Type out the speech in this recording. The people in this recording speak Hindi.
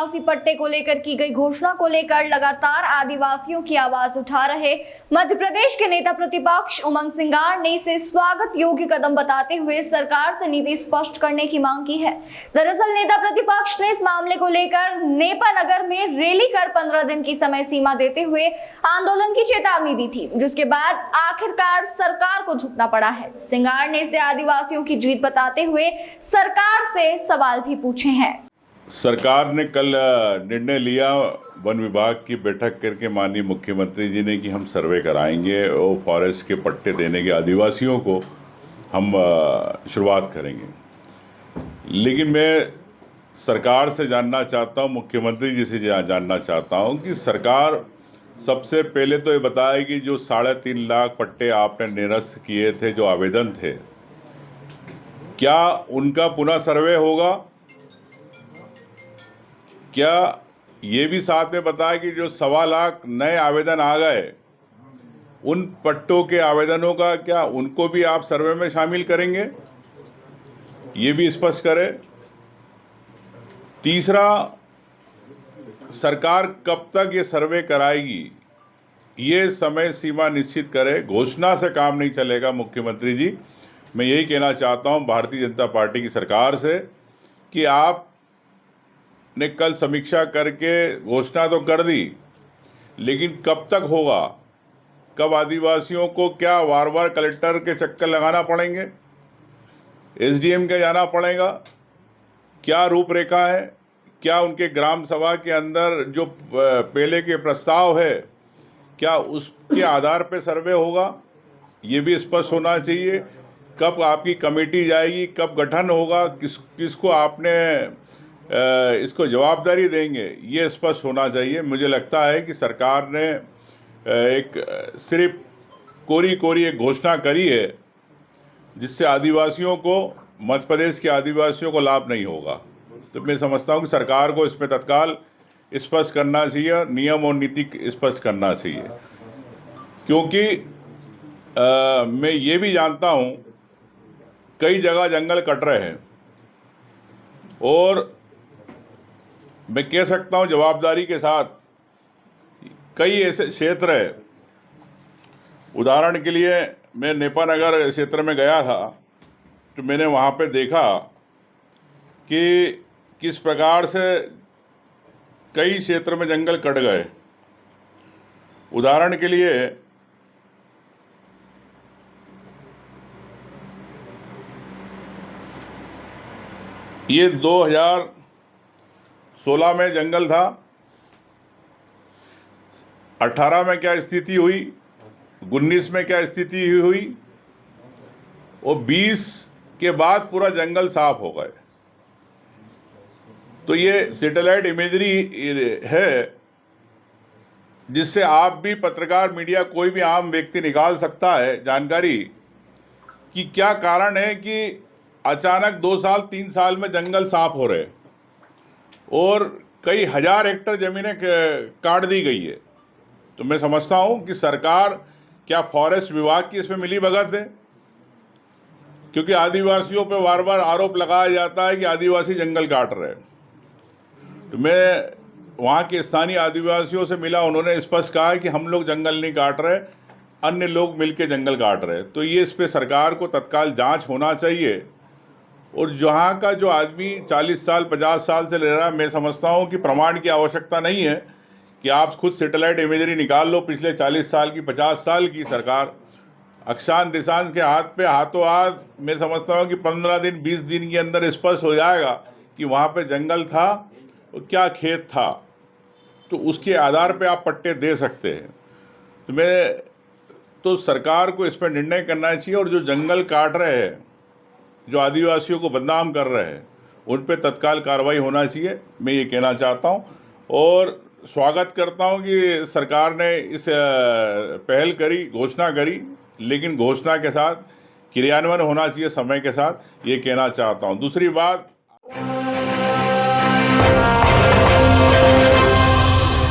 आदिवासी पट्टे को लेकर की गई घोषणा को लेकर लगातार आदिवासियों की आवाज उठा रहे मध्य प्रदेश के नेता प्रतिपक्ष उमंग सिंगार ने इसे स्वागत योग्य कदम बताते हुए सरकार से नीति स्पष्ट करने की मांग की है। दरअसल नेता प्रतिपक्ष ने इस मामले को लेकर नेपानगर में रैली कर 15 दिन की समय सीमा देते हुए आंदोलन की चेतावनी दी थी, जिसके बाद आखिरकार सरकार को झुकना पड़ा है। सिंगार ने इसे आदिवासियों की जीत बताते हुए सरकार से सवाल भी पूछे हैं। सरकार ने कल निर्णय लिया वन विभाग की बैठक करके माननीय मुख्यमंत्री जी ने कि हम सर्वे कराएंगे और फॉरेस्ट के पट्टे देने के आदिवासियों को हम शुरुआत करेंगे। लेकिन मैं सरकार से जानना चाहता हूं, मुख्यमंत्री जी से जानना चाहता हूं कि सरकार सबसे पहले तो ये बताए कि जो 3.5 लाख पट्टे आपने निरस्त किए थे, जो आवेदन थे, क्या उनका पुनः सर्वे होगा? क्या ये भी साथ में बताया कि जो 1.25 लाख नए आवेदन आ गए, उन पट्टों के आवेदनों का क्या उनको भी आप सर्वे में शामिल करेंगे? ये भी स्पष्ट करें। तीसरा, सरकार कब तक ये सर्वे कराएगी, ये समय सीमा निश्चित करे। घोषणा से काम नहीं चलेगा। मुख्यमंत्री जी, मैं यही कहना चाहता हूं भारतीय जनता पार्टी की सरकार से कि आप ने कल समीक्षा करके घोषणा तो कर दी, लेकिन कब तक होगा? कब आदिवासियों को क्या बार बार कलेक्टर के चक्कर लगाना पड़ेंगे, एसडीएम के जाना पड़ेगा? क्या रूपरेखा है? क्या उनके ग्राम सभा के अंदर जो पहले के प्रस्ताव है, क्या उसके आधार पे सर्वे होगा? ये भी स्पष्ट होना चाहिए। कब आपकी कमेटी जाएगी, कब गठन होगा, किसको आपने इसको जवाबदारी देंगे, ये स्पष्ट होना चाहिए। मुझे लगता है कि सरकार ने एक सिर्फ कोरी एक घोषणा करी है, जिससे आदिवासियों को, मध्य प्रदेश के आदिवासियों को लाभ नहीं होगा। तो मैं समझता हूँ कि सरकार को इसमें तत्काल स्पष्ट करना चाहिए, नियम और नीति स्पष्ट करना चाहिए। क्योंकि मैं ये भी जानता हूँ कई जगह जंगल कट रहे हैं, और मैं कह सकता हूँ जवाबदारी के साथ कई ऐसे क्षेत्र है। उदाहरण के लिए मैं नेपानगर क्षेत्र में गया था, तो मैंने वहाँ पे देखा कि किस प्रकार से कई क्षेत्र में जंगल कट गए। उदाहरण के लिए ये 2016 में जंगल था, 18 में क्या स्थिति हुई, 19 में क्या स्थिति हुई, और 20 के बाद पूरा जंगल साफ हो गए। तो ये सैटेलाइट इमेजरी है, जिससे आप भी, पत्रकार, मीडिया, कोई भी आम व्यक्ति निकाल सकता है जानकारी कि क्या कारण है कि अचानक 2 साल 3 साल में जंगल साफ हो रहे और कई हजार हेक्टर ज़मीनें काट दी गई है। तो मैं समझता हूं कि सरकार, क्या फॉरेस्ट विभाग की इसमें मिली भगत है? क्योंकि आदिवासियों पे बार बार आरोप लगाया जाता है कि आदिवासी जंगल काट रहे हैं। तो मैं वहाँ के स्थानीय आदिवासियों से मिला, उन्होंने स्पष्ट कहा है कि हम लोग जंगल नहीं काट रहे, अन्य लोग मिलके जंगल काट रहे हैं। तो ये इस पे सरकार को तत्काल जांच होना चाहिए। और जहाँ का जो आदमी 40 साल 50 साल से ले रहा है, मैं समझता हूँ कि प्रमाण की आवश्यकता नहीं है कि आप खुद सैटेलाइट इमेजरी निकाल लो पिछले 40 साल की, 50 साल की। सरकार अक्षांश दिशांश के हाथों हाथ मैं समझता हूँ कि 15 दिन 20 दिन के अंदर स्पष्ट हो जाएगा कि वहाँ पे जंगल था और क्या खेत था। तो उसके आधार पे आप पट्टे दे सकते हैं। तो सरकार को इस पर निर्णय करना चाहिए, और जो जंगल काट रहे हैं, जो आदिवासियों को बदनाम कर रहे हैं, उन पे तत्काल कार्रवाई होना चाहिए। मैं ये कहना चाहता हूँ और स्वागत करता हूँ कि सरकार ने इस पहल करी, घोषणा करी, लेकिन घोषणा के साथ क्रियान्वयन होना चाहिए समय के साथ, ये कहना चाहता हूँ। दूसरी बात,